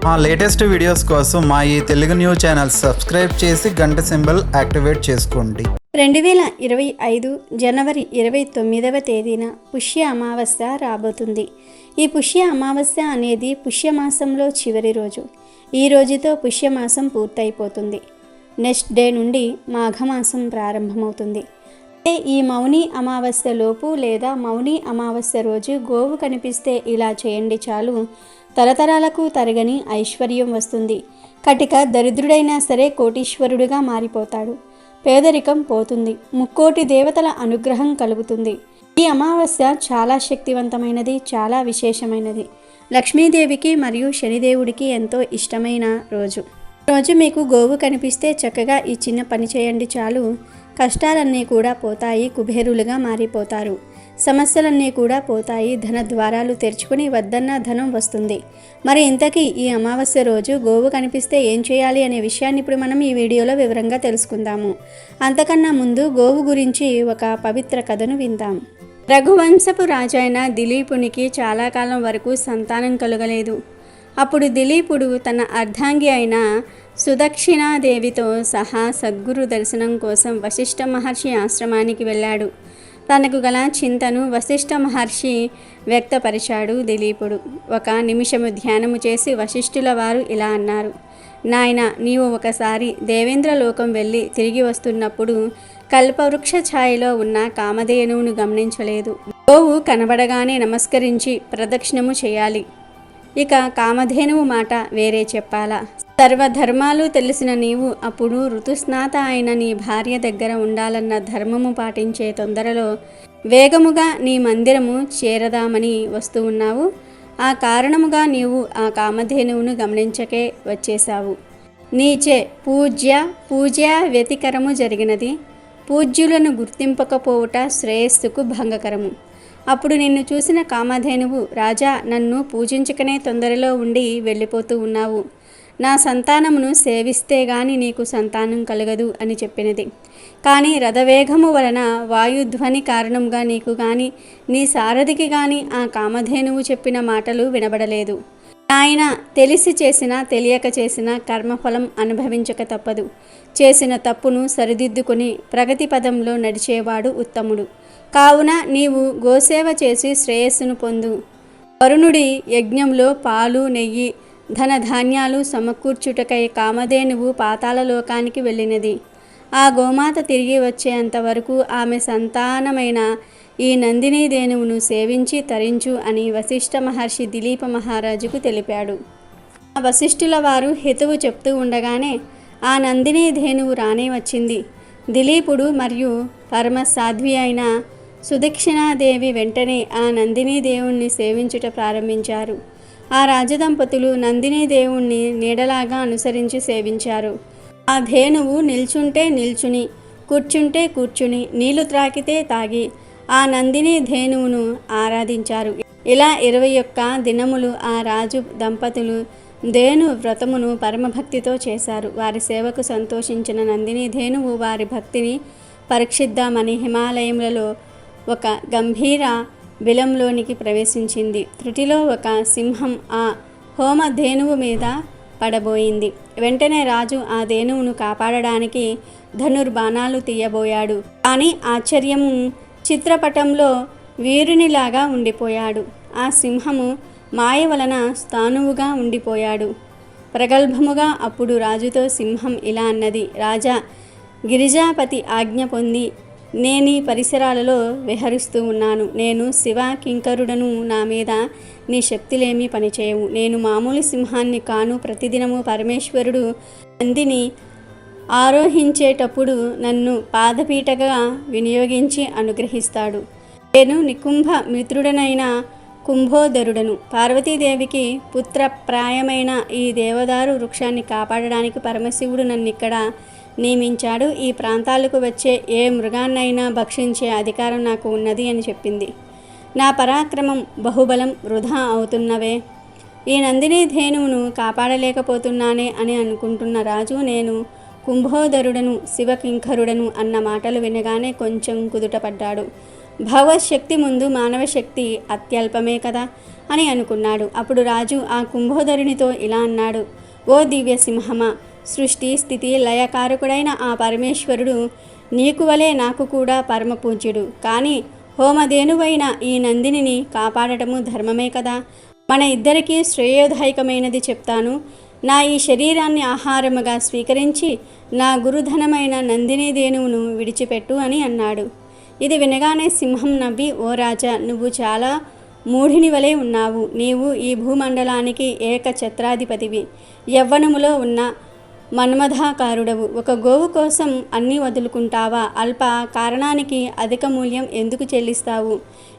మా latest videos కోసం మా ఈ తెలుగు న్యూస్ ఛానల్ సబ్స్క్రైబ్ చేసి గంట సింబల్ యాక్టివేట్ చేసుకోండి. 2025 జనవరి 29వ తేదీన పుష్య అమావాస్య రాబోతుంది. ఈ పుష్య అమావాస్య అనేది పుష్యమాసంలో చివరి రోజు. ఈ రోజుతో పుష్యమాసం పూర్తయిపోతుంది. నెక్స్ట్ డే నుండి మాఘమాసం ప్రారంభమవుతుంది. ఈ మౌని అమావాస్య లోపు లేదా మౌని అమావాస్య రోజు గోవు కనిపిస్తే ఇలా చేయండి చాలు, తరతరాలకు తరగని ఐశ్వర్యం వస్తుంది. కటిక దరిద్రుడైనా సరే కోటీశ్వరుడుగా మారిపోతాడు. పేదరికం పోతుంది. ముక్కోటి దేవతల అనుగ్రహం కలుగుతుంది. ఈ అమావాస్య చాలా శక్తివంతమైనది, చాలా విశేషమైనది. లక్ష్మీదేవికి మరియు శనిదేవుడికి ఎంతో ఇష్టమైన రోజు. రోజు మీకు గోవు కనిపిస్తే చక్కగా ఈ చిన్న పని చేయండి చాలు, కష్టాలన్నీ కూడా పోతాయి, కుబేరులుగా మారిపోతారు. సమస్యలన్నీ కూడా పోతాయి, ధన ద్వారాలు తెరుచుకుని వద్దన్న ధనం వస్తుంది. మరి ఇంతకీ ఈ అమావాస్య రోజు గోవు కనిపిస్తే ఏం చేయాలి అనే విషయాన్ని ఇప్పుడు మనం ఈ వీడియోలో వివరంగా తెలుసుకుందాము. అంతకన్నా ముందు గోవు గురించి ఒక పవిత్ర కథను విందాం. రఘువంశపు రాజైన దిలీపునికి చాలా కాలం వరకు సంతానం కలుగలేదు. అప్పుడు దిలీపుడు తన అర్ధాంగి అయిన సుదక్షిణాదేవితో సహా సద్గురు దర్శనం కోసం వశిష్ఠ మహర్షి ఆశ్రమానికి వెళ్ళాడు. తనకు గల చింతను వశిష్ఠ మహర్షి వ్యక్తపరిచాడు దిలీపుడు. ఒక నిమిషము ధ్యానము చేసి వశిష్ఠుల వారు ఇలా అన్నారు: నాయన, నీవు ఒకసారి దేవేంద్రలోకం వెళ్ళి తిరిగి వస్తున్నప్పుడు కల్పవృక్ష ఛాయలో ఉన్న కామధేనువును గమనించలేదు. గోవు కనబడగానే నమస్కరించి ప్రదక్షిణము చేయాలి. ఇక కామధేనువు మాట వేరే చెప్పాలా? సర్వధర్మాలు తెలిసిన నీవు అప్పుడు ఋతుస్నాత అయిన నీ భార్య దగ్గర ఉండాలన్న ధర్మము పాటించే తొందరలో వేగముగా నీ మందిరము చేరదామని వస్తూ ఉన్నావు. ఆ కారణముగా నీవు ఆ కామధేనువును గమనించకే వచ్చేశావు. నీచే పూజ్య వ్యతికరము జరిగినది. పూజ్యులను గుర్తింపకపోవుట శ్రేయస్సుకు భంగకరము. అప్పుడు నిన్ను చూసిన కామధేనువు, రాజా, నన్ను పూజించకనే తొందరలో ఉండి వెళ్ళిపోతూ ఉన్నావు. నా సంతానమును సేవిస్తే గాని నీకు సంతానం కలగదు అని చెప్పినది. కానీ రథవేగము వలన వాయుధ్వని కారణంగా నీకు గాని నీ సారథికి గాని ఆ కామధేనువు చెప్పిన మాటలు వినబడలేదు. ఆయన తెలిసి చేసినా తెలియక చేసిన కర్మఫలం అనుభవించక తప్పదు. చేసిన తప్పును సరిదిద్దుకుని ప్రగతి పదంలో నడిచేవాడు ఉత్తముడు. కావున నీవు గోసేవ చేసి శ్రేయస్సును పొందు. వరుణుడి యజ్ఞంలో పాలు, నెయ్యి, ధనధాన్యాలు సమకూర్చుటకై కామధేనువు పాతాళలోకానికి వెళ్ళినది. ఆ గోమాత తిరిగి వచ్చేంతవరకు ఆమె సంతానమైన ఈ నందినీధేనువును సేవించి తరించు అని వశిష్ఠ మహర్షి దిలీప మహారాజుకు తెలిపాడు. ఆ వశిష్ఠుల వారు హితవు చెప్తూ ఉండగానే ఆ నందినీధేనువు రానే వచ్చింది. దిలీపుడు మరియు పరమ సాధ్వి అయిన సుదక్షిణాదేవి వెంటనే ఆ నందినీదేవుణ్ణి సేవించుట ప్రారంభించారు. ఆ రాజదంపతులు నందినీదేవుణ్ణి నీడలాగా అనుసరించి సేవించారు. ఆ ధేనువు నిల్చుంటే నిల్చుని, కూర్చుంటే కూర్చుని, నీళ్లు త్రాగితే తాగి ఆ నందిని ధేనువును ఆరాధించారు. ఇలా 21 దినములు ఆ రాజు దంపతులు ధేను వ్రతమును పరమభక్తితో చేశారు. వారి సేవకు సంతోషించిన నందిని ధేనువు వారి భక్తిని పరీక్షిద్దామని హిమాలయములలో ఒక గంభీర బిలంలోనికి ప్రవేశించింది. త్రుటిలో ఒక సింహం ఆ హోమ ధేనువు మీద పడబోయింది. వెంటనే రాజు ఆ ధేనువును కాపాడడానికి ధనుర్బాణాలు తీయబోయాడు. కానీ ఆశ్చర్యము, చిత్రపటంలో వీరునిలాగా ఉండిపోయాడు. ఆ సింహము మాయ వలన స్థానువుగా ఉండిపోయాడు. ప్రగల్భముగా అప్పుడు రాజుతో సింహం ఇలా అన్నది: రాజా, గిరిజాపతి ఆజ్ఞ పొంది నేనీ పరిసరాలలో విహరిస్తూ ఉన్నాను. నేను శివ కింకరుడను. నా మీద నీ శక్తులేమీ పనిచేయవు. నేను మామూలు సింహాన్ని కాను. ప్రతిదినము పరమేశ్వరుడు నందిని ఆరోహించేటప్పుడు నన్ను పాదపీఠగా వినియోగించి అనుగ్రహిస్తాడు. నేను నికుంభ మిత్రుడనైన కుంభోదరుడను. పార్వతీదేవికి పుత్రప్రాయమైన ఈ దేవదారు వృక్షాన్ని కాపాడడానికి పరమశివుడు నన్నిక్కడ నియమించాడు. ఈ ప్రాంతాలకు వచ్చే ఏ మృగాన్నైనా భక్షించే అధికారం నాకు ఉన్నది అని చెప్పింది. నా పరాక్రమం, బహుబలం వృధా అవుతున్నవే. ఈ నందిని ధేనువును కాపాడలేకపోతున్నానే అని అనుకుంటున్న రాజు, నేను కుంభోదరుడను, శివకింకరుడను అన్న మాటలు వినగానే కొంచెం కుదుటపడ్డాడు. భగవత్ ముందు మానవ శక్తి అత్యల్పమే కదా అని అనుకున్నాడు. అప్పుడు రాజు ఆ కుంభోదరునితో ఇలా అన్నాడు: ఓ దివ్య సింహమా, సృష్టి స్థితి లయకారకుడైన ఆ పరమేశ్వరుడు నీకు వలె నాకు కూడా పరమ పూజ్యుడు. కానీ హోమధేనువైన ఈ నందినిని కాపాడటము ధర్మమే కదా. మన ఇద్దరికీ శ్రేయోదాయకమైనది చెప్తాను. నా ఈ శరీరాన్ని ఆహారముగా స్వీకరించి నా గురుధనమైన నందిని ధేనువును విడిచిపెట్టు అని అన్నాడు. ఇది వినగానే సింహం నవ్వి, ఓ రాజా, నువ్వు చాలా మూఢిని వలె ఉన్నావు. నీవు ఈ భూమండలానికి ఏకఛత్రాధిపతివి, యవ్వనములో ఉన్న మన్మథాకారుడవు. ఒక గోవు కోసం అన్నీ వదులుకుంటావా? అల్ప కారణానికి అధిక మూల్యం ఎందుకు చెల్లిస్తావు?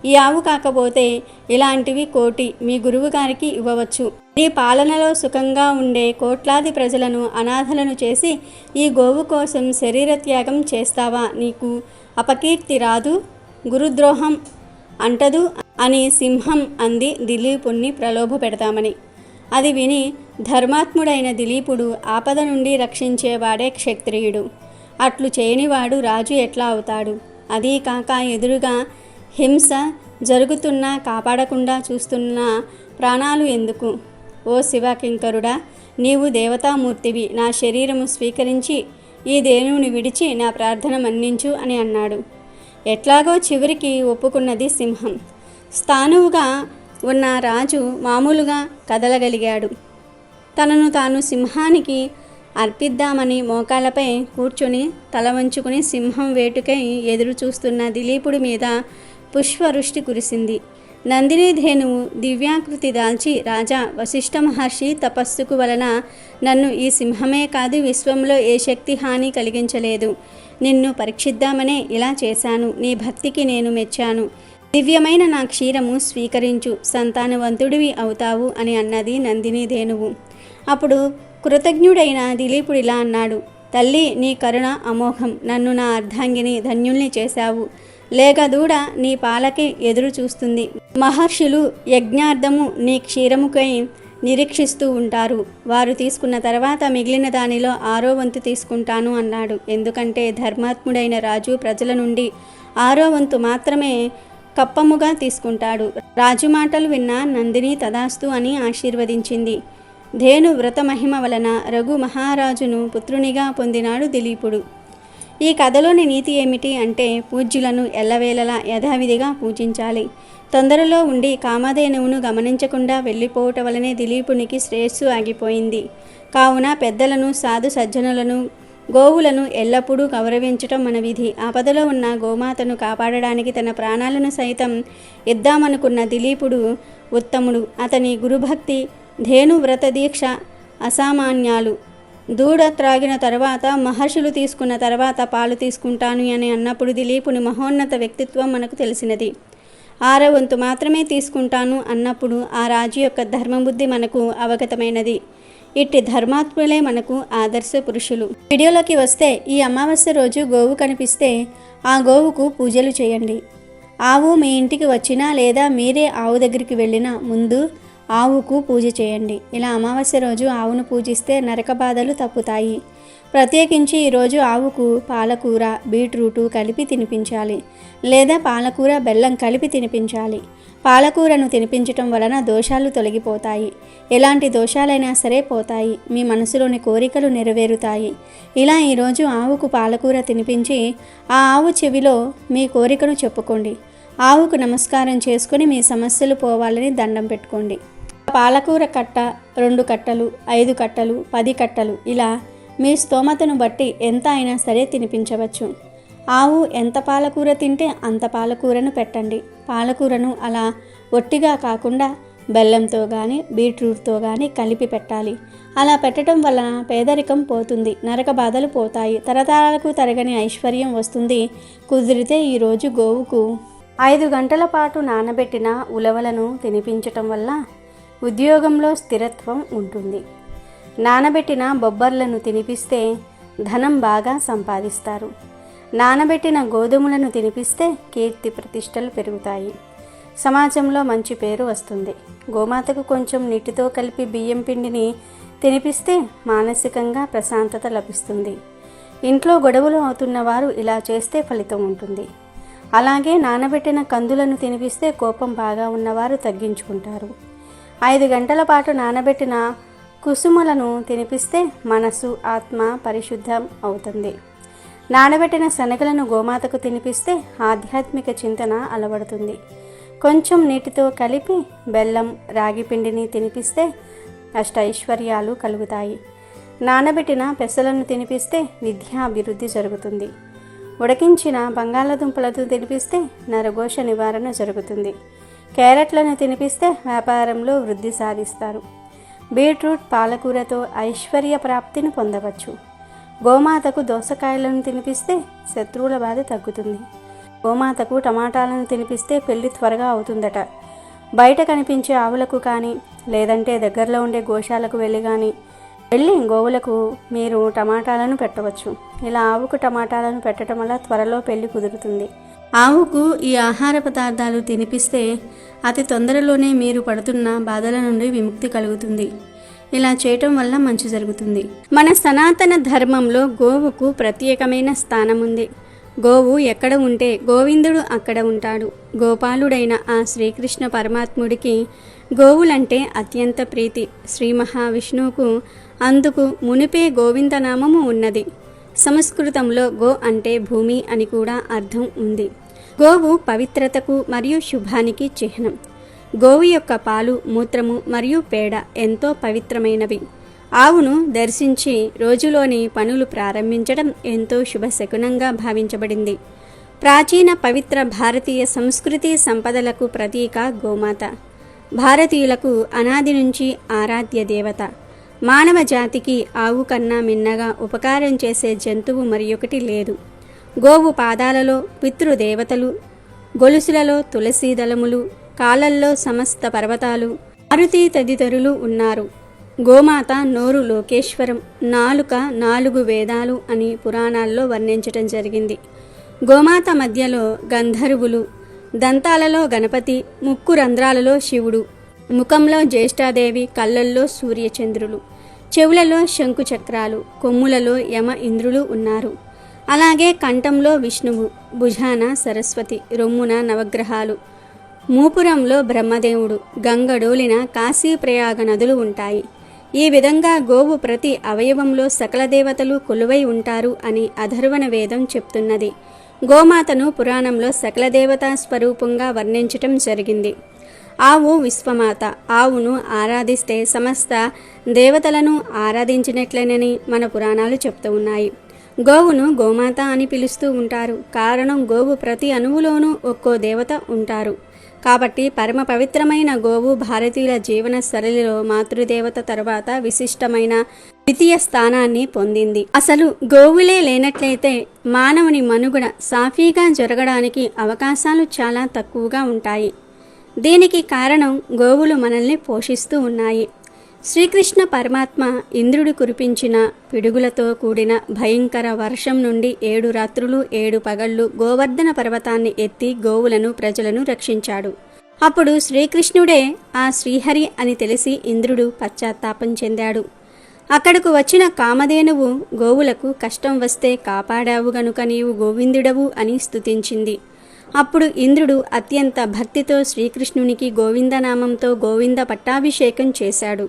ఈ ఆవు కాకపోతే ఇలాంటివి 1,000,000 మీ గురువు గారికి ఇవ్వవచ్చు. నీ పాలనలో సుఖంగా ఉండే కోట్లాది ప్రజలను అనాథలను చేసి ఈ గోవు కోసం శరీర త్యాగం చేస్తావా? నీకు అపకీర్తి రాదు, గురుద్రోహం అంటదు అని సింహం అంది దిలీపుణ్ణి ప్రలోభ పెడతామని. అది విని ధర్మాత్ముడైన దిలీపుడు ఆపద నుండి రక్షించేవాడే క్షత్రియుడు. అట్లు చేయనివాడు రాజు ఎట్లా అవుతాడు? అదీ కాక ఎదురుగా హింస జరుగుతున్నా కాపాడకుండా చూస్తున్న ప్రాణాలు ఎందుకు? ఓ శివకింకరుడా, నీవు దేవతామూర్తివి. నా శరీరము స్వీకరించి ఈ ధేనువుని విడిచి నా ప్రార్థన మన్నించు అని అన్నాడు. ఎట్లాగో చివరికి ఒప్పుకున్నది సింహం. స్థానువుగా ఉన్న రాజు మామూలుగా కదలగలిగాడు. తనను తాను సింహానికి అర్పిద్దామని మోకాలపై కూర్చొని తల వంచుకుని సింహం వేటుకై ఎదురు చూస్తున్న దిలీపుడి మీద పుష్పవృష్టి కురిసింది. నందిని ధేనువు దివ్యాకృతి దాల్చి, రాజా, వశిష్ఠ మహర్షి తపస్సుకు వలన నన్ను ఈ సింహమే కాదు విశ్వంలో ఏ శక్తి హాని కలిగించలేదు. నిన్ను పరీక్షిద్దామనే ఇలా చేశాను. నీ భక్తికి నేను మెచ్చాను. దివ్యమైన నా క్షీరము స్వీకరించు, సంతానవంతుడివి అవుతావు అని అన్నది నందిని ధేనువు. అప్పుడు కృతజ్ఞుడైన దిలీపుడు ఇలా అన్నాడు: తల్లి, నీ కరుణ అమోఘం. నన్ను నా అర్ధాంగిని ధన్యుల్ని చేశావు. లేక దూడ నీ పాలకి ఎదురు చూస్తుంది. మహర్షులు యజ్ఞార్థము నీ క్షీరముకై నిరీక్షిస్తూ ఉంటారు. వారు తీసుకున్న తర్వాత మిగిలిన దానిలో 6వ వంతు తీసుకుంటాను అన్నాడు. ఎందుకంటే ధర్మాత్ముడైన రాజు ప్రజల నుండి 6వ వంతు మాత్రమే కప్పముగా తీసుకుంటాడు. రాజు మాటలు విన్న నందిని తదాస్తు అని ఆశీర్వదించింది. ధేను వ్రత మహిమ వలన రఘు మహారాజును పుత్రునిగా పొందినాడు దిలీపుడు. ఈ కథలోని నీతి ఏమిటి అంటే, పూజ్యులను ఎల్లవేళలా యథావిధిగా పూజించాలి. తొందరలో ఉండి కామధేనువును గమనించకుండా వెళ్ళిపోవటం వలనే దిలీపునికి శ్రేయస్సు ఆగిపోయింది. కావున పెద్దలను, సాధు సజ్జనులను, గోవులను ఎల్లప్పుడూ గౌరవించటం మన విధి. ఆపదలో ఉన్న గోమాతను కాపాడడానికి తన ప్రాణాలను సైతం ఇద్దామనుకున్న దిలీపుడు ఉత్తముడు. అతని గురుభక్తి, ధేను వ్రత దీక్ష అసామాన్యాలు. దూడ త్రాగిన తర్వాత, మహర్షులు తీసుకున్న తర్వాత పాలు తీసుకుంటాను అని అన్నప్పుడు దిలీపుని మహోన్నత వ్యక్తిత్వం మనకు తెలిసినది. 6వ వంతు మాత్రమే తీసుకుంటాను అన్నప్పుడు ఆ రాజు యొక్క ధర్మబుద్ధి మనకు అవగతమైనది. ఇట్టి ధర్మాత్ములే మనకు ఆదర్శ పురుషులు. వీడియోలోకి వస్తే, ఈ అమావాస్య రోజు గోవు కనిపిస్తే ఆ గోవుకు పూజలు చేయండి. ఆవు మీ ఇంటికి వచ్చినా లేదా మీరే ఆవు దగ్గరికి వెళ్ళినా ముందు ఆవుకు పూజ చేయండి. ఇలా అమావాస్య రోజు ఆవును పూజిస్తే నరక బాధలు తప్పుతాయి. ప్రత్యేకించి ఈరోజు ఆవుకు పాలకూర, బీట్రూటు కలిపి తినిపించాలి, లేదా పాలకూర బెల్లం కలిపి తినిపించాలి. పాలకూరను తినిపించటం వలన దోషాలు తొలగిపోతాయి. ఎలాంటి దోషాలైనా సరే పోతాయి. మీ మనసులోని కోరికలు నెరవేరుతాయి. ఇలా ఈరోజు ఆవుకు పాలకూర తినిపించి ఆ ఆవు చెవిలో మీ కోరికను చెప్పుకోండి. ఆవుకు నమస్కారం చేసుకుని మీ సమస్యలు పోవాలని దండం పెట్టుకోండి. పాలకూర కట్ట, 2 కట్టలు, 5 కట్టలు, 10 కట్టలు, ఇలా మీ స్తోమతను బట్టి ఎంత అయినా సరే తినిపించవచ్చు. ఆవు ఎంత పాలకూర తింటే అంత పాలకూరను పెట్టండి. పాలకూరను అలా ఒట్టిగా కాకుండా బెల్లంతో కానీ బీట్రూట్తో కానీ కలిపి పెట్టాలి. అలా పెట్టడం వలన పేదరికం పోతుంది, నరక బాధలు పోతాయి, తరతరాలకు తరగని ఐశ్వర్యం వస్తుంది. కుదిరితే ఈరోజు గోవుకు 5 గంటల పాటు నానబెట్టిన ఉలవలను తినిపించటం వల్ల ఉద్యోగంలో స్థిరత్వం ఉంటుంది. నానబెట్టిన బొబ్బర్లను తినిపిస్తే ధనం బాగా సంపాదిస్తారు. నానబెట్టిన గోధుమలను తినిపిస్తే కీర్తి ప్రతిష్టలు పెరుగుతాయి. సమాజంలో మంచి పేరు వస్తుంది. గోమాతకు కొంచెం నీటితో కలిపి బియ్యం పిండిని తినిపిస్తే మానసికంగా ప్రశాంతత లభిస్తుంది. ఇంట్లో గొడవలు అవుతున్న వారు ఇలా చేస్తే ఫలితం ఉంటుంది. అలాగే నానబెట్టిన కందులను తినిపిస్తే కోపం బాగా ఉన్నవారు తగ్గించుకుంటారు. 5 గంటల పాటు నానబెట్టిన కుసుమలను తినిపిస్తే మనసు ఆత్మ పరిశుద్ధం అవుతుంది. నానబెట్టిన శనగలను గోమాతకు తినిపిస్తే ఆధ్యాత్మిక చింతన అలవడుతుంది. కొంచెం నీటితో కలిపి బెల్లం రాగి పిండిని తినిపిస్తే అష్టైశ్వర్యాలు కలుగుతాయి. నానబెట్టిన పెసలను తినిపిస్తే విద్యాభివృద్ధి జరుగుతుంది. ఉడికించిన బంగాళదుంపలతో తినిపిస్తే నరఘోష నివారణ జరుగుతుంది. క్యారెట్లను తినిపిస్తే వ్యాపారంలో వృద్ధి సాధిస్తారు. బీట్రూట్ పాలకూరతో ఐశ్వర్య ప్రాప్తిని పొందవచ్చు. గోమాతకు దోసకాయలను తినిపిస్తే శత్రువుల బాధ తగ్గుతుంది. గోమాతకు టమాటాలను తినిపిస్తే పెళ్లి త్వరగా అవుతుందట. బయట కనిపించే ఆవులకు కానీ లేదంటే దగ్గరలో ఉండే గోశాలకు వెళ్ళి గోవులకు మీరు టమాటాలను పెట్టవచ్చు. ఇలా ఆవుకు టమాటాలను పెట్టడం వల్ల త్వరలో పెళ్లి కుదురుతుంది. ఆవుకు ఈ ఆహార పదార్థాలు తినిపిస్తే అతి తొందరలోనే మీరు పడుతున్న బాధల నుండి విముక్తి కలుగుతుంది. ఇలా చేయటం వల్ల మంచి జరుగుతుంది. మన సనాతన ధర్మంలో గోవుకు ప్రత్యేకమైన స్థానం ఉంది. గోవు ఎక్కడ ఉంటే గోవిందుడు అక్కడ ఉంటాడు. గోపాలుడైన ఆ శ్రీకృష్ణ పరమాత్ముడికి గోవులంటే అత్యంత ప్రీతి. శ్రీ మహావిష్ణువుకు అందుకు మునిపే గోవిందనామము ఉన్నది. సంస్కృతంలో గో అంటే భూమి అని కూడా అర్థం ఉంది. గోవు పవిత్రతకు మరియు శుభానికి చిహ్నం. గోవు యొక్క పాలు, మూత్రము మరియు పేడ ఎంతో పవిత్రమైనవి. ఆవును దర్శించి రోజులోని పనులు ప్రారంభించడం ఎంతో శుభశకునంగా భావించబడింది. ప్రాచీన పవిత్ర భారతీయ సంస్కృతి సంపదలకు ప్రతీక గోమాత. భారతీయులకు అనాది నుంచి ఆరాధ్య దేవత. మానవ జాతికి ఆవు కన్నా మిన్నగా ఉపకారం చేసే జంతువు మరియొకటి లేదు. గోవు పాదాలలో పితృదేవతలు, గొలుసులలో తులసీ దళములు, కాళ్ళల్లో సమస్త పర్వతాలు, మారుతి తదితరులు ఉన్నారు. గోమాత నోరు లోకేశ్వరం, నాలుక 4 వేదాలు అని పురాణాల్లో వర్ణించటం జరిగింది. గోమాత మధ్యలో గంధర్వులు, దంతాలలో గణపతి, ముక్కు రంధ్రాలలో శివుడు, ముఖంలో జ్యేష్ఠాదేవి, కళ్ళల్లో సూర్యచంద్రులు, చెవులలో శంకుచక్రాలు, కొమ్ములలో యమ ఇంద్రులు ఉన్నారు. అలాగే కంఠంలో విష్ణువు, భుజాన సరస్వతి, రొమ్మున నవగ్రహాలు, మూపురంలో బ్రహ్మదేవుడు, గంగడోలిన కాశీ ప్రయాగ నదులు ఉంటాయి. ఈ విధంగా గోవు ప్రతి అవయవంలో సకల దేవతలు కొలువై ఉంటారు అని అథర్వణ వేదం చెప్తున్నది. గోమాతను పురాణంలో సకల దేవతా స్వరూపంగా వర్ణించటం జరిగింది. ఆవు విశ్వమాత. ఆవును ఆరాధిస్తే సమస్త దేవతలను ఆరాధించినట్లేనని మన పురాణాలు చెప్తూ ఉన్నాయి. గోవును గోమాత అని పిలుస్తూ ఉంటారు. కారణం గోవు ప్రతి అణువులోనూ ఒక్కో దేవత ఉంటారు. కాబట్టి పరమ పవిత్రమైన గోవు భారతీయుల జీవన సరళిలో మాతృదేవత తర్వాత విశిష్టమైన ద్వితీయ స్థానాన్ని పొందింది. అసలు గోవులే లేనట్లయితే మానవుని మనుగడ సాఫీగా జరగడానికి అవకాశాలు చాలా తక్కువగా ఉంటాయి. దీనికి కారణం గోవులు మనల్ని పోషిస్తూ ఉన్నాయి. శ్రీకృష్ణ పరమాత్మ ఇంద్రుడు కురిపించిన పిడుగులతో కూడిన భయంకర వర్షం నుండి 7 రాత్రులు 7 పగళ్ళు గోవర్ధన పర్వతాన్ని ఎత్తి గోవులను ప్రజలను రక్షించాడు. అప్పుడు శ్రీకృష్ణుడే ఆ శ్రీహరి అని తెలిసి ఇంద్రుడు పశ్చాత్తాపం చెందాడు. అక్కడకు వచ్చిన కామధేనువు గోవులకు కష్టం వస్తే కాపాడావు గనుక నీవు గోవిందుడవు అని స్తుతించింది. అప్పుడు ఇంద్రుడు అత్యంత భక్తితో శ్రీకృష్ణునికి గోవిందనామంతో గోవింద పట్టాభిషేకం చేశాడు.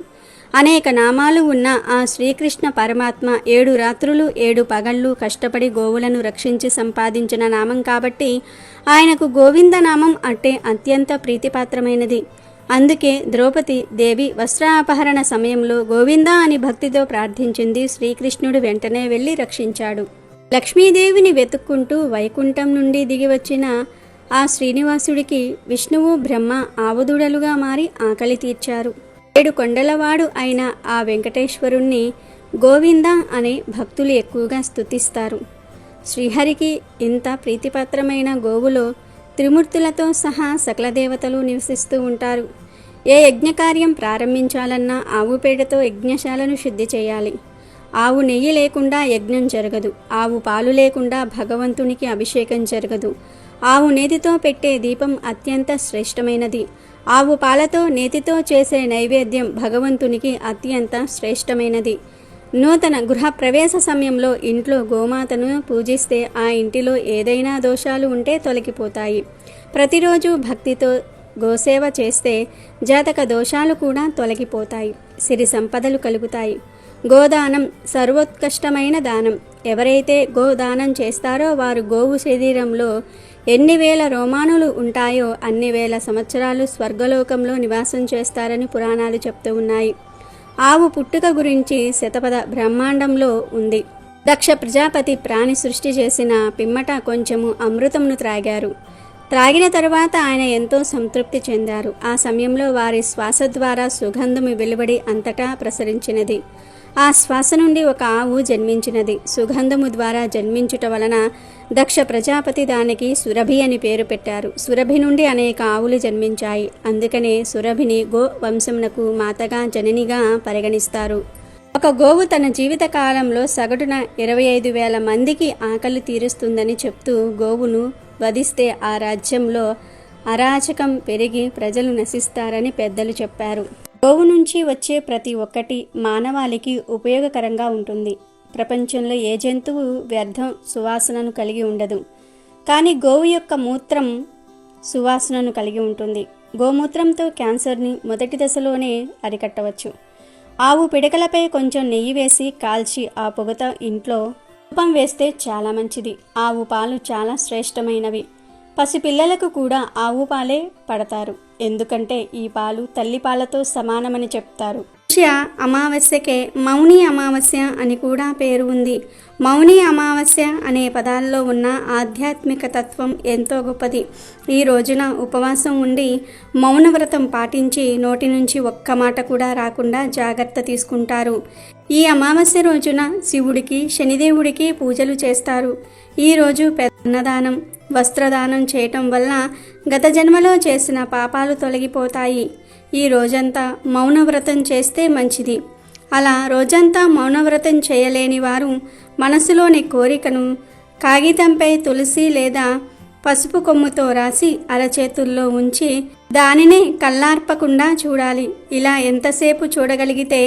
అనేక నామాలు ఉన్న ఆ శ్రీకృష్ణ పరమాత్మ 7 రాత్రులు 7 పగళ్ళు కష్టపడి గోవులను రక్షించి సంపాదించిన నామం కాబట్టి ఆయనకు గోవిందనామం అంటే అత్యంత ప్రీతిపాత్రమైనది. అందుకే ద్రౌపది దేవి వస్త్రాపహరణ సమయంలో గోవింద అని భక్తితో ప్రార్థించింది. శ్రీకృష్ణుడు వెంటనే వెళ్ళి రక్షించాడు. లక్ష్మీదేవిని వెతుక్కుంటూ వైకుంఠం నుండి దిగివచ్చిన ఆ శ్రీనివాసుడికి విష్ణువు బ్రహ్మ ఆవుదూడలుగా మారి ఆకలి తీర్చారు. 7 కొండలవాడు అయిన ఆ వెంకటేశ్వరుణ్ణి గోవింద అనే భక్తులు ఎక్కువగా స్తుతిస్తారు. శ్రీహరికి ఇంత ప్రీతిపాత్రమైన గోవులో త్రిమూర్తులతో సహా సకల దేవతలు నివసిస్తూ ఉంటారు. ఏ యజ్ఞకార్యం ప్రారంభించాలన్నా ఆవు పేడతో యజ్ఞశాలను శుద్ధి చేయాలి. ఆవు నెయ్యి లేకుండా యజ్ఞం జరగదు. ఆవు పాలు లేకుండా భగవంతునికి అభిషేకం జరగదు. ఆవు నేతితో పెట్టే దీపం అత్యంత శ్రేష్టమైనది. ఆవు పాలతో నేతితో చేసే నైవేద్యం భగవంతునికి అత్యంత శ్రేష్టమైనది. నూతన గృహ ప్రవేశ సమయంలో ఇంట్లో గోమాతను పూజిస్తే ఆ ఇంటిలో ఏదైనా దోషాలు ఉంటే తొలగిపోతాయి. ప్రతిరోజు భక్తితో గోసేవ చేస్తే జాతక దోషాలు కూడా తొలగిపోతాయి. సిరి సంపదలు కలుగుతాయి. గోదానం సర్వోత్కృష్టమైన దానం. ఎవరైతే గోదానం చేస్తారో వారు గోవు శరీరంలో ఎన్ని వేల రోమానులు ఉంటాయో అన్ని వేల సంవత్సరాలు స్వర్గలోకంలో నివాసం చేస్తారని పురాణాలు చెప్తూ ఉన్నాయి. ఆవు పుట్టుక గురించి శతపథ బ్రహ్మాండంలో ఉంది. దక్ష ప్రజాపతి ప్రాణి సృష్టి చేసిన పిమ్మట కొంచెము అమృతమును త్రాగారు. త్రాగిన తరువాత ఆయన ఎంతో సంతృప్తి చెందారు. ఆ సమయంలో వారి శ్వాస ద్వారా సుగంధము వెలువడి అంతటా ప్రసరించినది. ఆ శ్వాస నుండి ఒక ఆవు జన్మించినది. సుగంధము ద్వారా జన్మించుట వలన దక్ష ప్రజాపతి దానికి సురభి అని పేరు పెట్టారు. సురభి నుండి అనేక ఆవులు జన్మించాయి. అందుకనే సురభిని గో వంశమునకు మాతగా జననిగా పరిగణిస్తారు. ఒక గోవు తన జీవిత కాలంలో సగటున 25,000 మందికి ఆకలి తీరుస్తుందని చెప్తూ గోవును వధిస్తే ఆ రాజ్యంలో అరాచకం పెరిగి ప్రజలు నశిస్తారని పెద్దలు చెప్పారు. గోవు నుంచి వచ్చే ప్రతి ఒక్కటి మానవాళికి ఉపయోగకరంగా ఉంటుంది. ప్రపంచంలో ఏ జంతువు వ్యర్థం సువాసనను కలిగి ఉండదు. కానీ గోవు యొక్క మూత్రం సువాసనను కలిగి ఉంటుంది. గోమూత్రంతో క్యాన్సర్ని మొదటి దశలోనే అరికట్టవచ్చు. ఆవు పిడకలపై కొంచెం నెయ్యి వేసి కాల్చి ఆ పొగతో ఇంట్లో ధూపం వేస్తే చాలా మంచిది. ఆవు పాలు చాలా శ్రేష్టమైనవి. పసిపిల్లలకు కూడా ఆవు పాలే పడతారు. ఎందుకంటే ఈ పాలు తల్లి పాలతో సమానమని చెప్తారు. పుష్య అమావాస్యకే మౌని అమావాస్య అని కూడా పేరు ఉంది. మౌని అమావాస్య అనే పదాల్లో ఉన్న ఆధ్యాత్మిక తత్వం ఎంతో గొప్పది. ఈ రోజున ఉపవాసం ఉండి మౌనవ్రతం పాటించి నోటి నుంచి ఒక్క మాట కూడా రాకుండా జాగ్రత్త తీసుకుంటారు. ఈ అమావాస్య రోజున శివుడికి శనిదేవుడికి పూజలు చేస్తారు. ఈ రోజు అన్నదానం వస్త్రదానం చేయటం వల్ల గత జన్మలో చేసిన పాపాలు తొలగిపోతాయి. ఈ రోజంతా మౌనవ్రతం చేస్తే మంచిది. అలా రోజంతా మౌనవ్రతం చేయలేని వారు మనసులోని కోరికను కాగితంపై తులసి లేదా పసుపు కొమ్ముతో రాసి అరచేతుల్లో ఉంచి దానిని కళ్ళార్పకుండా చూడాలి. ఇలా ఎంతసేపు చూడగలిగితే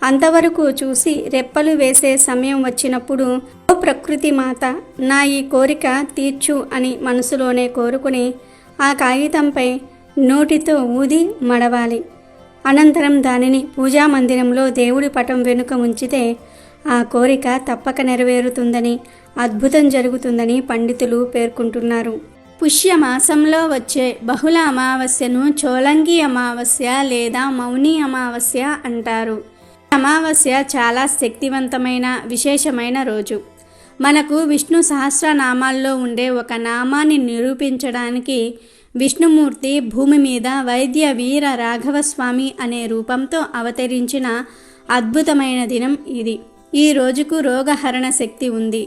అంతవరకు చూసి రెప్పలు వేసే సమయం వచ్చినప్పుడు ఓ ప్రకృతి మాత నా ఈ కోరిక తీర్చు అని మనసులోనే కోరుకుని ఆ కాగితంపై నోటితో ఊది మడవాలి. అనంతరం దానిని పూజా మందిరంలో దేవుడి పటం వెనుక ఉంచితే ఆ కోరిక తప్పక నెరవేరుతుందని, అద్భుతం జరుగుతుందని పండితులు పేర్కొంటున్నారు. పుష్య మాసంలో వచ్చే బహుళ అమావాస్యను చోళంగి అమావాస్య లేదా మౌని అమావాస్య అంటారు. అమావాస్య చాలా శక్తివంతమైన విశేషమైన రోజు. మనకు విష్ణు సహస్రనామాల్లో ఉండే ఒక నామాన్ని నిరూపించడానికి విష్ణుమూర్తి భూమి మీద వైద్య వీర రాఘవస్వామి అనే రూపంతో అవతరించిన అద్భుతమైన దినం ఇది. ఈ రోజుకు రోగహరణ శక్తి ఉంది.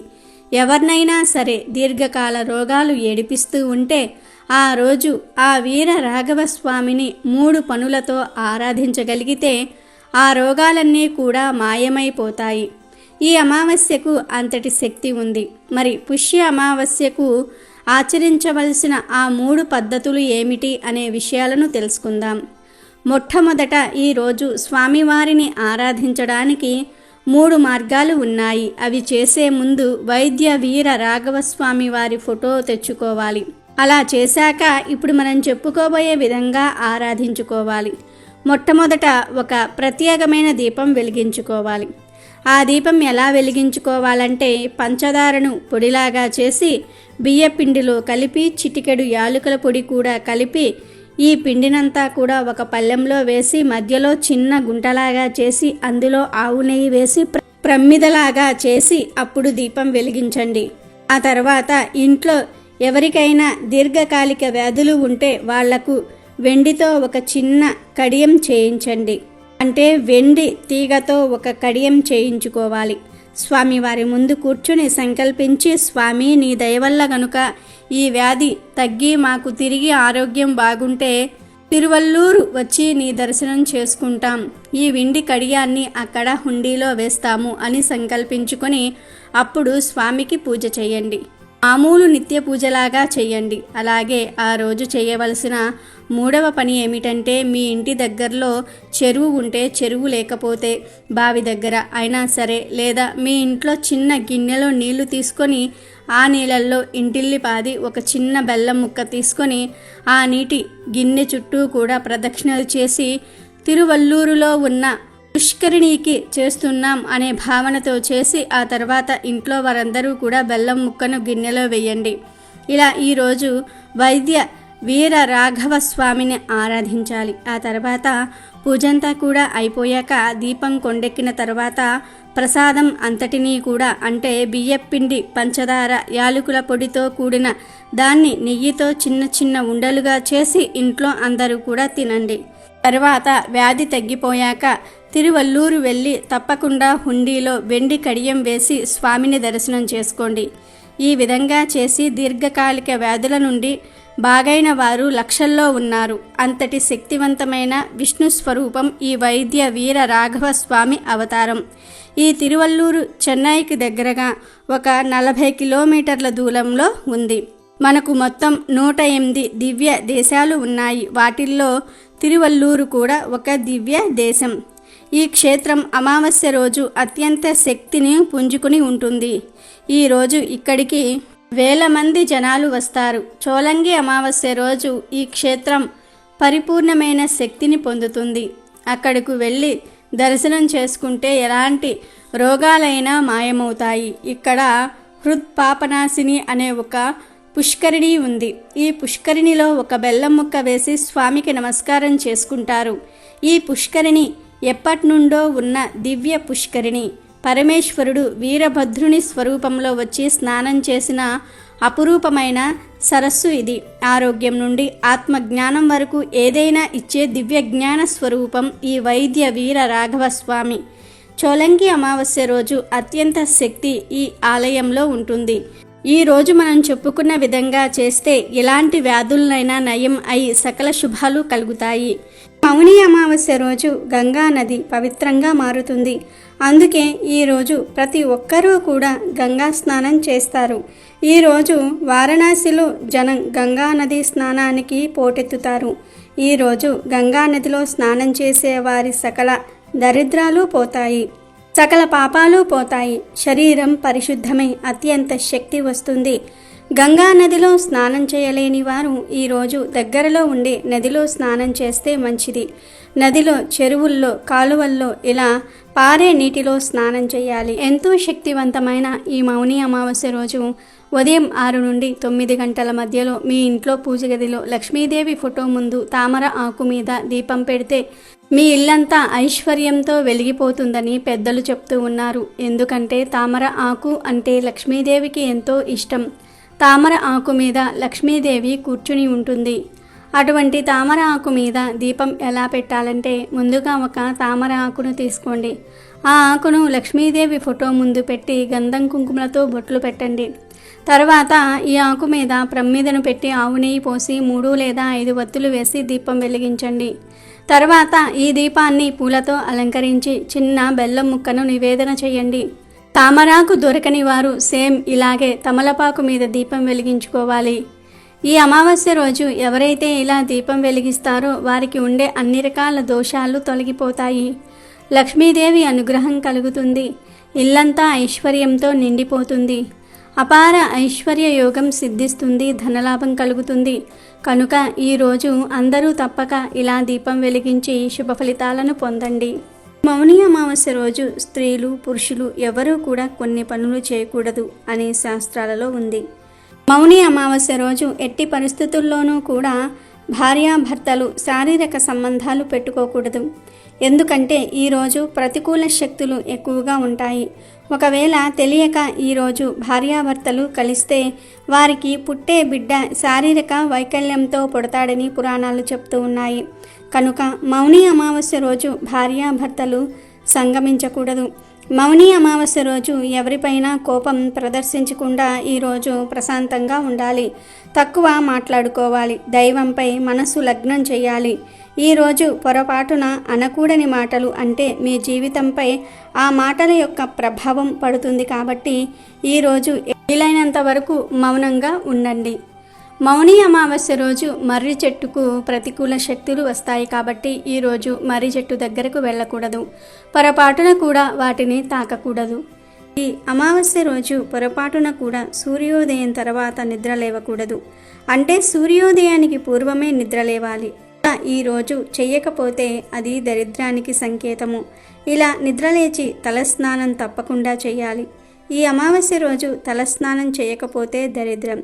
ఎవరినైనా సరే దీర్ఘకాల రోగాలు ఏడిపిస్తూ ఉంటే ఆ రోజు ఆ వీర రాఘవస్వామిని 3 పనులతో ఆరాధించగలిగితే ఆ రోగాలన్నీ కూడా మాయమైపోతాయి. ఈ అమావాస్యకు అంతటి శక్తి ఉంది. మరి పుష్య అమావాస్యకు ఆచరించవలసిన ఆ 3 పద్ధతులు ఏమిటి అనే విషయాలను తెలుసుకుందాం. మొట్టమొదట ఈరోజు స్వామివారిని ఆరాధించడానికి 3 మార్గాలు ఉన్నాయి. అవి చేసే ముందు వైద్య వీర రాఘవస్వామి వారి ఫోటో తెచ్చుకోవాలి. అలా చేశాక ఇప్పుడు మనం చెప్పుకోబోయే విధంగా ఆరాధించుకోవాలి. మొట్టమొదట ఒక ప్రత్యేకమైన దీపం వెలిగించుకోవాలి. ఆ దీపం ఎలా వెలిగించుకోవాలంటే పంచదారను పొడిలాగా చేసి బియ్యపిండిలో కలిపి చిటికెడు యాలకుల పొడి కూడా కలిపి ఈ పిండినంతా కూడా ఒక పళ్ళెంలో వేసి మధ్యలో చిన్న గుంటలాగా చేసి అందులో ఆవు నెయ్యి వేసి ప్రమిదలాగా చేసి అప్పుడు దీపం వెలిగించండి. ఆ తర్వాత ఇంట్లో ఎవరికైనా దీర్ఘకాలిక వ్యాధులు ఉంటే వాళ్లకు వెండితో ఒక చిన్న కడియం చేయించండి. అంటే వెండి తీగతో ఒక కడియం చేయించుకోవాలి. స్వామివారి ముందు కూర్చుని సంకల్పించి, స్వామి నీ దయవల్ల గనుక ఈ వ్యాధి తగ్గి మాకు తిరిగి ఆరోగ్యం బాగుంటే తిరువల్లూరు వచ్చి నీ దర్శనం చేసుకుంటాం. ఈ వెండి కడియాన్ని అక్కడ హుండీలో వేస్తాము అని సంకల్పించుకొని అప్పుడు స్వామికి పూజ చేయండి. మామూలు నిత్య పూజలాగా చేయండి. అలాగే ఆ రోజు చేయవలసిన మూడవ పని ఏమిటంటే, మీ ఇంటి దగ్గరలో చెరువు ఉంటే, చెరువు లేకపోతే బావి దగ్గర అయినా సరే, లేదా మీ ఇంట్లో చిన్న గిన్నెలో నీళ్లు తీసుకొని ఆ నీళ్ళల్లో ఇంటిల్లిపాది ఒక చిన్న బెల్లం ముక్క తీసుకొని ఆ నీటి గిన్నె చుట్టూ కూడా ప్రదక్షిణలు చేసి తిరువల్లూరులో ఉన్న పుష్కరిణికి చేస్తున్నాం అనే భావనతో చేసి ఆ తర్వాత ఇంట్లో వారందరూ కూడా బెల్లం ముక్కను గిన్నెలో వేయండి. ఇలా ఈరోజు వైద్య వీర రాఘవ స్వామిని ఆరాధించాలి. ఆ తర్వాత పూజంతా కూడా అయిపోయాక దీపం కొండెక్కిన తర్వాత ప్రసాదం అంతటినీ కూడా, అంటే బియ్యపిండి, పంచదార, యాలకుల పొడితో కూడిన దాన్ని నెయ్యితో చిన్న చిన్న ఉండలుగా చేసి ఇంట్లో అందరూ కూడా తినండి. తర్వాత వ్యాధి తగ్గిపోయాక తిరువల్లూరు వెళ్ళి తప్పకుండా హుండీలో వెండి కడియం వేసి స్వామిని దర్శనం చేసుకోండి. ఈ విధంగా చేసి దీర్ఘకాలిక వ్యాధుల నుండి బాగైన వారు లక్షల్లో ఉన్నారు. అంతటి శక్తివంతమైన విష్ణు స్వరూపం ఈ వైద్య వీర రాఘవ స్వామి అవతారం. ఈ తిరువల్లూరు చెన్నైకి దగ్గరగా ఒక 40 కిలోమీటర్ల దూరంలో ఉంది. మనకు మొత్తం 108 దివ్య దేశాలు ఉన్నాయి. వాటిల్లో తిరువల్లూరు కూడా ఒక దివ్య దేశం. ఈ క్షేత్రం అమావాస్య రోజు అత్యంత శక్తిని పుంజుకుని ఉంటుంది. ఈరోజు ఇక్కడికి వేల మంది జనాలు వస్తారు. చోలంగి అమావాస్య రోజు ఈ క్షేత్రం పరిపూర్ణమైన శక్తిని పొందుతుంది. అక్కడకు వెళ్ళి దర్శనం చేసుకుంటే ఎలాంటి రోగాలైనా మాయమవుతాయి. ఇక్కడ హృత్పాపనాశిని అనే ఒక పుష్కరిణి ఉంది. ఈ పుష్కరిణిలో ఒక బెల్లం ముక్క వేసి స్వామికి నమస్కారం చేసుకుంటారు. ఈ పుష్కరిణి ఎప్పటి నుండో ఉన్న దివ్య పుష్కరిణి. పరమేశ్వరుడు వీరభద్రుని స్వరూపంలో వచ్చి స్నానం చేసిన అపురూపమైన సరస్సు ఇది. ఆరోగ్యం నుండి ఆత్మజ్ఞానం వరకు ఏదైనా ఇచ్చే దివ్య జ్ఞాన స్వరూపం ఈ వైద్య వీర రాఘవ స్వామి. చోలంగి అమావాస్య రోజు అత్యంత శక్తి ఈ ఆలయంలో ఉంటుంది. ఈ రోజు మనం చెప్పుకున్న విధంగా చేస్తే ఎలాంటి వ్యాధులనైనా నయం అయి సకల శుభాలు కలుగుతాయి. మౌని అమావాస్య రోజు గంగా నది పవిత్రంగా మారుతుంది. అందుకే ఈరోజు ప్రతి ఒక్కరూ కూడా గంగా స్నానం చేస్తారు. ఈరోజు వారణాసిలో జనం గంగా నది స్నానానికి పోటెత్తుతారు. ఈరోజు గంగా నదిలో స్నానం చేసే వారి సకల దరిద్రాలు పోతాయి, సకల పాపాలు పోతాయి. శరీరం పరిశుద్ధమై అత్యంత శక్తి వస్తుంది. గంగా నదిలో స్నానం చేయలేని వారు ఈరోజు దగ్గరలో ఉండే నదిలో స్నానం చేస్తే మంచిది. నదిలో, చెరువుల్లో, కాలువల్లో ఇలా పారే నీటిలో స్నానం చేయాలి. ఎంతో శక్తివంతమైన ఈ మౌని అమావాస్య రోజు ఉదయం 6 నుండి 9 గంటల మధ్యలో మీ ఇంట్లో పూజ గదిలో లక్ష్మీదేవి ఫోటో ముందు తామర ఆకు మీద దీపం పెడితే మీ ఇల్లంతా ఐశ్వర్యంతో వెలిగిపోతుందని పెద్దలు చెప్తూ ఉన్నారు. ఎందుకంటే తామర ఆకు అంటే లక్ష్మీదేవికి ఎంతో ఇష్టం. తామర ఆకు మీద లక్ష్మీదేవి కూర్చుని ఉంటుంది. అటువంటి తామర ఆకు మీద దీపం ఎలా పెట్టాలంటే, ముందుగా ఒక తామర ఆకును తీసుకోండి. ఆ ఆకును లక్ష్మీదేవి ఫోటో ముందు పెట్టి గంధం కుంకుమలతో బొట్లు పెట్టండి. తర్వాత ఈ ఆకు మీద ప్రమ్మిదను పెట్టి ఆవు నెయ్యి పోసి 3 లేదా 5 వత్తులు వేసి దీపం వెలిగించండి. తర్వాత ఈ దీపాన్ని పూలతో అలంకరించి చిన్న బెల్లం ముక్కను నివేదన చేయండి. తామరాకు దొరకని వారు సేమ్ ఇలాగే తమలపాకు మీద దీపం వెలిగించుకోవాలి. ఈ అమావాస్య రోజు ఎవరైతే ఇలా దీపం వెలిగిస్తారో వారికి ఉండే అన్ని రకాల దోషాలు తొలగిపోతాయి. లక్ష్మీదేవి అనుగ్రహం కలుగుతుంది. ఇల్లంతా ఐశ్వర్యంతో నిండిపోతుంది. అపార ఐశ్వర్య యోగం సిద్ధిస్తుంది. ధనలాభం కలుగుతుంది. కనుక ఈరోజు అందరూ తప్పక ఇలా దీపం వెలిగించి శుభ ఫలితాలను పొందండి. మౌని అమావాస్య రోజు స్త్రీలు, పురుషులు ఎవరూ కూడా కొన్ని పనులు చేయకూడదు అనే శాస్త్రాలలో ఉంది. మౌని అమావాస్య రోజు ఎట్టి పరిస్థితుల్లోనూ కూడా భార్యాభర్తలు శారీరక సంబంధాలు పెట్టుకోకూడదు. ఎందుకంటే ఈరోజు ప్రతికూల శక్తులు ఎక్కువగా ఉంటాయి. ఒకవేళ తెలియక ఈరోజు భార్యాభర్తలు కలిస్తే వారికి పుట్టే బిడ్డ శారీరక వైకల్యంతో పుడతాడని పురాణాలు చెప్తూ ఉన్నాయి. కనుక మౌని అమావాస్య రోజు భార్యాభర్తలు సంగమించకూడదు. మౌని అమావాస్య రోజు ఎవరిపైనా కోపం ప్రదర్శించకుండా ఈరోజు ప్రశాంతంగా ఉండాలి. తక్కువ మాట్లాడుకోవాలి. దైవంపై మనసు లగ్నం చేయాలి. ఈరోజు పొరపాటున అనకూడని మాటలు అంటే మీ జీవితంపై ఆ మాటల యొక్క ప్రభావం పడుతుంది. కాబట్టి ఈరోజు వీలైనంత వరకు మౌనంగా ఉండండి. మౌని అమావాస్య రోజు మర్రి చెట్టుకు ప్రతికూల శక్తులు వస్తాయి. కాబట్టి ఈరోజు మర్రి చెట్టు దగ్గరకు వెళ్ళకూడదు. పొరపాటున కూడా వాటిని తాకకూడదు. ఈ అమావాస్య రోజు పొరపాటున కూడా సూర్యోదయం తర్వాత నిద్ర లేవకూడదు. అంటే సూర్యోదయానికి పూర్వమే నిద్ర లేవాలి. ఈరోజు చెయ్యకపోతే అది దరిద్రానికి సంకేతము. ఇలా నిద్రలేచి తలస్నానం తప్పకుండా చేయాలి. ఈ అమావాస్య రోజు తలస్నానం చేయకపోతే దరిద్రం.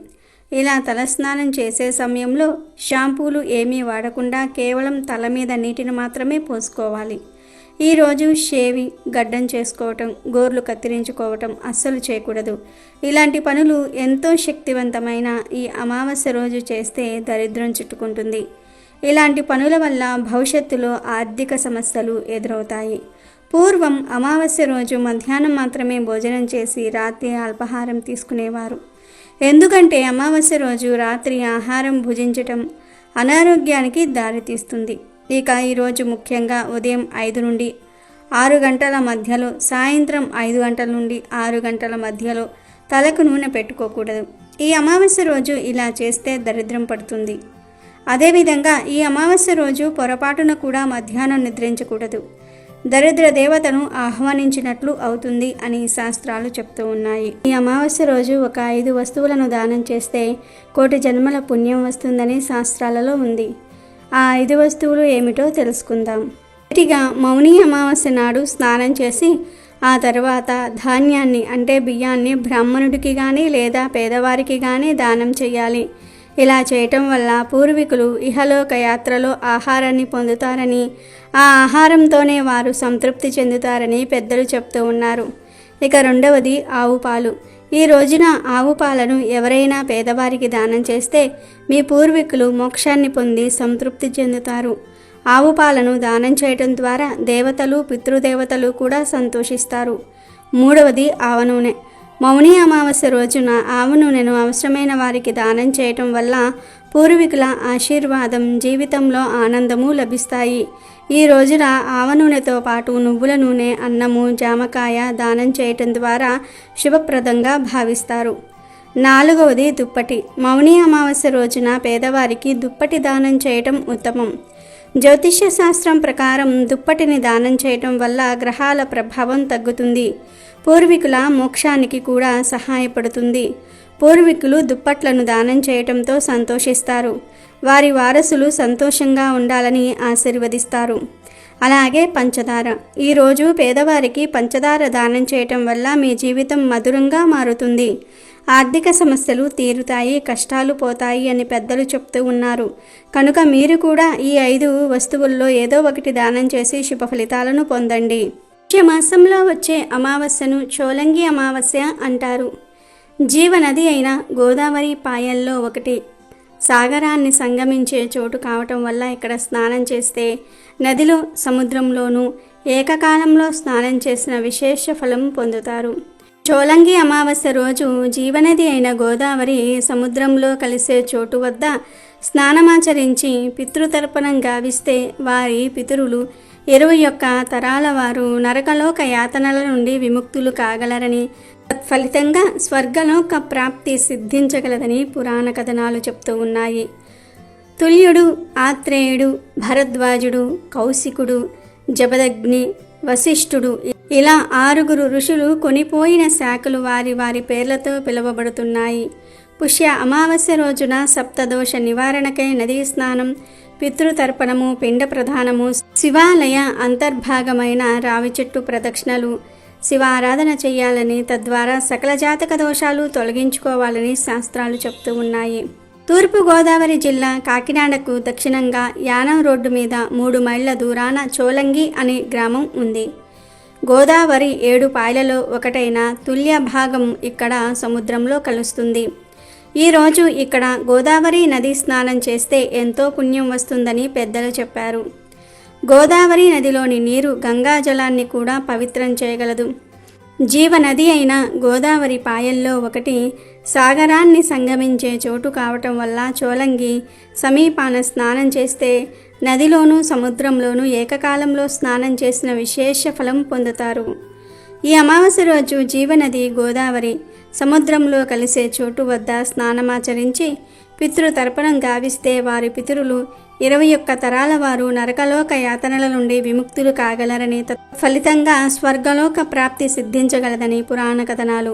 ఇలా తలస్నానం చేసే సమయంలో షాంపూలు ఏమీ వాడకుండా కేవలం తల మీద నీటిని మాత్రమే పోసుకోవాలి. ఈరోజు షేవి, గడ్డం చేసుకోవటం, గోర్లు కత్తిరించుకోవటం అస్సలు చేయకూడదు. ఇలాంటి పనులు ఎంతో శక్తివంతమైన ఈ అమావాస్య రోజు చేస్తే దరిద్రం చుట్టుకుంటుంది. ఇలాంటి పనుల వల్ల భవిష్యత్తులో ఆర్థిక సమస్యలు ఎదురవుతాయి. పూర్వం అమావాస్య రోజు మధ్యాహ్నం మాత్రమే భోజనం చేసి రాత్రి అల్పాహారం తీసుకునేవారు. ఎందుకంటే అమావాస్య రోజు రాత్రి ఆహారం భుజించటం అనారోగ్యానికి దారితీస్తుంది. ఇక ఈరోజు ముఖ్యంగా ఉదయం 5 నుండి 6 గంటల మధ్యలో, సాయంత్రం 5 గంటల నుండి 6 గంటల మధ్యలో తలకు నూనె పెట్టుకోకూడదు. ఈ అమావాస్య రోజు ఇలా చేస్తే దరిద్రం పడుతుంది. అదేవిధంగా ఈ అమావాస్య రోజు పొరపాటున కూడా మధ్యాహ్నం నిద్రించకూడదు. దరిద్ర దేవతను ఆహ్వానించినట్లు అవుతుంది అని శాస్త్రాలు చెప్తూ ఉన్నాయి. ఈ అమావాస్య రోజు ఒక 5 వస్తువులను దానం చేస్తే 1,000,000 జన్మల పుణ్యం వస్తుందని శాస్త్రాలలో ఉంది. ఆ 5 వస్తువులు ఏమిటో తెలుసుకుందాం. మొదటిగా మౌని అమావాస్య నాడు స్నానం చేసి ఆ తర్వాత ధాన్యాన్ని అంటే బియ్యాన్ని బ్రాహ్మణుడికి కానీ లేదా పేదవారికి కానీ దానం చేయాలి. ఇలా చేయటం వల్ల పూర్వీకులు ఇహలోక యాత్రలో ఆహారాన్ని పొందుతారని, ఆ ఆహారంతోనే వారు సంతృప్తి చెందుతారని పెద్దలు చెప్తూ ఉన్నారు. ఇక రెండవది ఆవు పాలు. ఈ రోజున ఆవు పాలను ఎవరైనా పేదవారికి దానం చేస్తే మీ పూర్వీకులు మోక్షాన్ని పొంది సంతృప్తి చెందుతారు. ఆవు పాలను దానం చేయటం ద్వారా దేవతలు, పితృదేవతలు కూడా సంతోషిస్తారు. మూడవది ఆవ నూనె. మౌని అమావాస్య రోజున ఆవు నూనెను అవసరమైన వారికి దానం చేయటం వల్ల పూర్వీకుల ఆశీర్వాదం, జీవితంలో ఆనందము లభిస్తాయి. ఈ రోజున ఆవ నూనెతో పాటు నువ్వుల నూనె, అన్నము, జామకాయ దానం చేయటం ద్వారా శుభప్రదంగా భావిస్తారు. నాలుగవది దుప్పటి. మౌని అమావాస్య రోజున పేదవారికి దుప్పటి దానం చేయటం ఉత్తమం. జ్యోతిష్య శాస్త్రం ప్రకారం దుప్పటిని దానం చేయటం వల్ల గ్రహాల ప్రభావం తగ్గుతుంది. పూర్వీకుల మోక్షానికి కూడా సహాయపడుతుంది. పూర్వీకులు దుప్పట్లను దానం చేయటంతో సంతోషిస్తారు. వారి వారసులు సంతోషంగా ఉండాలని ఆశీర్వదిస్తారు. అలాగే పంచదార. ఈరోజు పేదవారికి పంచదార దానం చేయటం వల్ల మీ జీవితం మధురంగా మారుతుంది. ఆర్థిక సమస్యలు తీరుతాయి, కష్టాలు పోతాయి అని పెద్దలు చెప్తూ ఉన్నారు. కనుక మీరు కూడా ఈ 5 వస్తువుల్లో ఏదో ఒకటి దానం చేసి శుభ ఫలితాలను పొందండి. మాసంలో వచ్చే అమావాస్యను చోలంగి అమావాస్య అంటారు. జీవనది అయిన గోదావరి పాయల్లో ఒకటి. సాగరాన్ని సంగమించే చోటు కావటం వల్ల ఇక్కడ స్నానం చేస్తే నదిలో, సముద్రంలోనూ ఏకకాలంలో స్నానం చేసిన విశేష ఫలం పొందుతారు. చోలంగి అమావాస్య రోజు జీవనది అయిన గోదావరి సముద్రంలో కలిసే చోటు వద్ద స్నానమాచరించి పితృతర్పణం గావిస్తే వారి పితరులు 21 తరాల వారు నరకలోక యాతనల నుండి విముక్తులు కాగలరని, తత్ఫలితంగా స్వర్గలోక ప్రాప్తి సిద్ధించగలదని పురాణ కథనాలు చెప్తూ ఉన్నాయి. తుల్యుడు, ఆత్రేయుడు, భరద్వాజుడు, కౌశికుడు, జబదగ్ని, వశిష్ఠుడు ఇలా 6 ఋషులు కొనిపోయిన శాఖలు వారి వారి పేర్లతో పిలువబడుతున్నాయి. పుష్య అమావాస్య రోజున సప్తదోష నివారణకై నదీ స్నానం, పితృతర్పణము, పిండ ప్రధానము, శివాలయ అంతర్భాగమైన రావి చెట్టు ప్రదక్షిణలు, శివారాధన చేయాలని, తద్వారా సకల జాతక దోషాలు తొలగించుకోవాలని శాస్త్రాలు చెప్తూ ఉన్నాయి. తూర్పు గోదావరి జిల్లా కాకినాడకు దక్షిణంగా యానం రోడ్డు మీద 3 మైళ్ళ దూరాన చోలంగి అనే గ్రామం ఉంది. గోదావరి 7 పాయలలో ఒకటైన తుల్య భాగం ఇక్కడ సముద్రంలో కలుస్తుంది. ఈరోజు ఇక్కడ గోదావరి నది స్నానం చేస్తే ఎంతో పుణ్యం వస్తుందని పెద్దలు చెప్పారు. గోదావరి నదిలోని నీరు గంగా జలాన్ని కూడా పవిత్రం చేయగలదు. జీవనది అయిన గోదావరి పాయల్లో ఒకటి సాగరాన్ని సంగమించే చోటు కావటం వల్ల చోళంగి సమీపాన స్నానం చేస్తే నదిలోనూ సముద్రంలోనూ ఏకకాలంలో స్నానం చేసిన విశేష ఫలం పొందుతారు. ఈ అమావాస్య రోజు జీవనది గోదావరి సముద్రంలో కలిసే చోటు వద్ద స్నానమాచరించి పితృతర్పణం గావిస్తే వారి పితరులు 21 తరాల వారు నరకలోక యాతనల నుండి విముక్తులు కాగలరని, ఫలితంగా స్వర్గలోక ప్రాప్తి సిద్ధించగలదని పురాణ కథనాలు.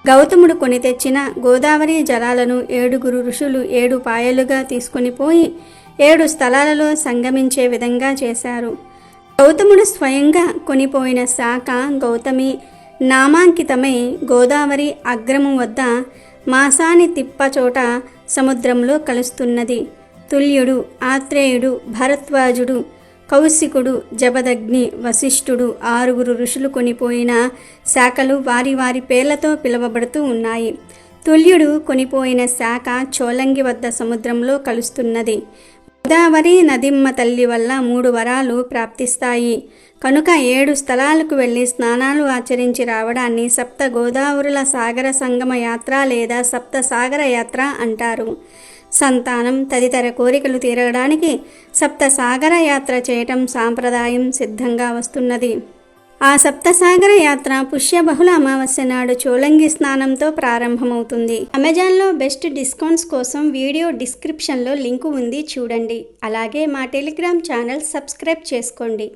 గౌతముడు కొని తెచ్చిన గోదావరి జలాలను 7 ఋషులు 7 పాయలుగా తీసుకొని పోయి 7 స్థలాలలో సంగమించే విధంగా చేశారు. గౌతముడు స్వయంగా కొనిపోయిన శాఖ గౌతమి నామాంకితమై గోదావరి అగ్రము వద్ద మాసాని తిప్పచోట సముద్రంలో కలుస్తున్నది. తుల్యుడు, ఆత్రేయుడు, భరద్వాజుడు, కౌశికుడు, జబదగ్ని, వశిష్ఠుడు 6 ఋషులు కొనిపోయిన శాఖలు వారి వారి పేర్లతో పిలువబడుతూ ఉన్నాయి. తుల్యుడు కొనిపోయిన శాఖ చోళంగి వద్ద సముద్రంలో కలుస్తున్నది. గోదావరి నదిమ్మ తల్లి వల్ల 3 వరాలు ప్రాప్తిస్తాయి కనుక 7 స్థలాలకు వెళ్ళి స్నానాలు ఆచరించి రావడాన్ని సప్త గోదావరుల సాగర సంగమ యాత్ర లేదా సప్త సాగర యాత్ర అంటారు. సంతానం తదితర కోరికలు తీరడానికి సప్త సాగర యాత్ర చేయటం సాంప్రదాయం సిద్ధంగా వస్తున్నది. ఆ సప్తసాగర యాత్ర పుష్య బహుళ అమావాస్య నాడు చోళంగి స్నానంతో ప్రారంభమవుతుంది. అమెజాన్లో బెస్ట్ డిస్కౌంట్స్ కోసం వీడియో డిస్క్రిప్షన్లో లింకు ఉంది, చూడండి. అలాగే మా టెలిగ్రామ్ ఛానల్ సబ్స్క్రైబ్ చేసుకోండి.